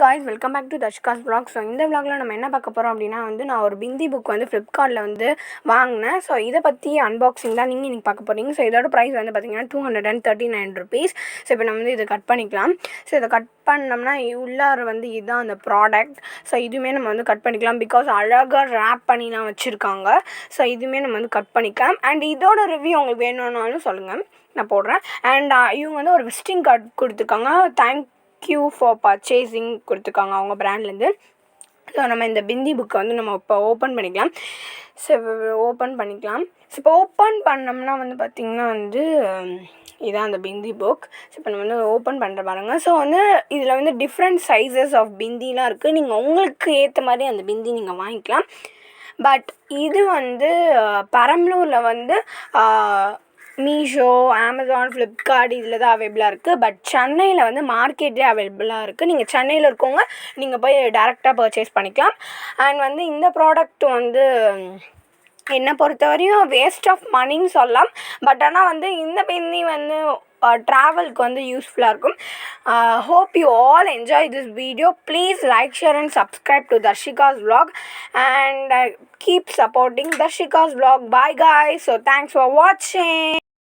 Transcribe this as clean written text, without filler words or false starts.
Guys, welcome back to Dharshika's vlog. So இந்த vlogல நம்ம என்ன பார்க்க போகிறோம் அப்படின்னா நான் ஒரு பிந்தி புக் ஃப்ளிப்கார்ட்டில் வாங்கினேன். ஸோ இதை பற்றி அன்பாக்சிங் தான் நீங்கள் இன்றைக்கி பார்க்க போகிறீங்க. ஸோ இதோட ப்ரைஸ் பார்த்தீங்கன்னா 239 rupees. ஸோ இப்போ நம்ம இதை கட் பண்ணிக்கலாம். ஸோ இதை கட் பண்ணோம்னா உள்ளார இதுதான் அந்த ப்ராடக்ட். ஸோ இதுவுமே நம்ம கட் பண்ணிக்கலாம். பிகாஸ் அழகாக ரேப் பண்ணிலாம் வச்சுருக்காங்க. ஸோ இதுவுமே நம்ம கட் பண்ணிக்கலாம். அண்ட் இதோட ரிவ்யூ உங்களுக்கு வேணும்னாலும் சொல்லுங்கள், நான் போடுறேன். அண்ட் இவங்க ஒரு விசிட்டிங் கார்டு கொடுத்துருக்காங்க. தேங்க்யூ ஃபார் பர்ச்சேசிங் கொடுத்துருக்காங்க அவங்க பிராண்ட்லேருந்து. ஸோ நம்ம இந்த பிந்தி புக்கை நம்ம இப்போ ஓப்பன் பண்ணிக்கலாம். ஸோ ஓப்பன் பண்ணிக்கலாம். ஸோ இப்போ ஓப்பன் பண்ணோம்னா பார்த்திங்கன்னா இதான் அந்த பிந்தி புக். ஸோ இப்போ நம்ம ஓப்பன் பண்ணுற பாருங்கள். ஸோ இதில் டிஃப்ரெண்ட் சைஸஸ் ஆஃப் பிந்திலாம் இருக்குது. நீங்கள் உங்களுக்கு ஏற்ற மாதிரி அந்த பிந்தி நீங்கள் வாங்கிக்கலாம். பட் இது பெரம்பலூரில் மீஷோ, அமேசான், ஃப்ளிப்கார்ட் இதில் தான் அவைலபிளாக இருக்குது. பட் சென்னையில் மார்க்கெட்டே அவைலபிளாக இருக்குது. நீங்கள் சென்னையில் இருக்கவங்க நீங்கள் போய் டேரெக்டாக பர்ச்சேஸ் பண்ணிக்கலாம். அண்ட் இந்த ப்ராடக்ட் என்னை பொறுத்த வரையும் வேஸ்ட் ஆஃப் மணின்னு சொல்லலாம். பட் ஆனால் இந்த பிந்தி ட்ராவலுக்கு யூஸ்ஃபுல்லாக இருக்கும். Hope you all enjoy this video. Please like, share and subscribe to Darshika's vlog and keep supporting Darshika's vlog. Bye guys. So thanks for watching.